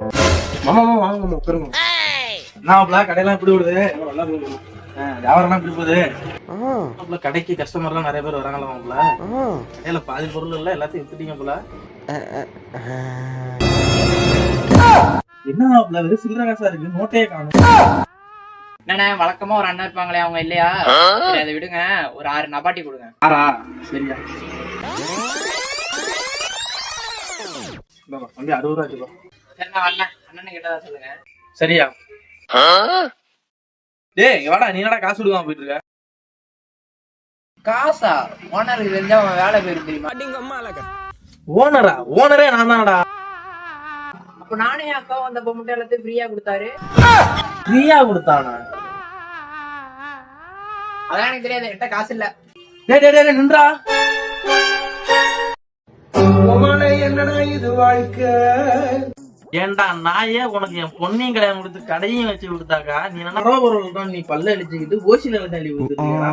மாமா மாமா வாங்க மாமா உட்காருங்க. என்ன கடையெல்லாம் எப்படி விடுது? வியாபாரம்லாம் எப்படி போகுது? கடைக்கு கஸ்டமர்லாம் நிறைய பேர் வராங்களா மாப்பிள்ள? கடையில பாதி பொருள் இல்ல எல்லாத்தையும் வித்துட்டீங்க போல. என்ன மாப்பிள்ள வெறும் சில்லறை காசா இருக்கு, நோட்டையே காணும். என்னண்ணே வழக்கமா ஒரு அண்ணா இருப்பாங்களே அவங்க இல்லையா? சரி அதை விடுங்க, ஒரு 6 நபாட்டி கொடுங்க. 6 சரியா? வந்து 60 ரூபா வச்சுக்கோ. சரிண்ணா வரல, அண்ணன் கிட்டதா சொல்லுங்க. சரியா? டேய் இங்க வாடா, நீ என்னடா காசு கொடுக்காம போயிட்டு இருக்க? காசா? ஓனருக்கு தெரிஞ்சா அவன் வேலை போயிரும் தெரியுமா? ஓனரா? ஓனரே நான் தானடா. அப்ப நானே அக்கா வந்தப்ப மட்டும் எல்லாத்தையும் ஃப்ரீயா கொடுத்தாரு. ஃப்ரீயா கொடுத்தானா? அதான் எனக்கு தெரியாது, என்கிட்ட காசு இல்ல. டேய் டேய் டேய் நின்றா. என்னடா இது வாழ்க்கை? ஏன்டா நாயே, உனக்கு என் பொண்ணையும் கல்யாணம் கொடுத்து கடையும் வச்சு கொடுத்தாக்கா நீ என்ன பொருள் நீ பல்ல அடிச்சுக்கிட்டு ஓசில தள்ளி கொடுத்துருக்கீங்களா?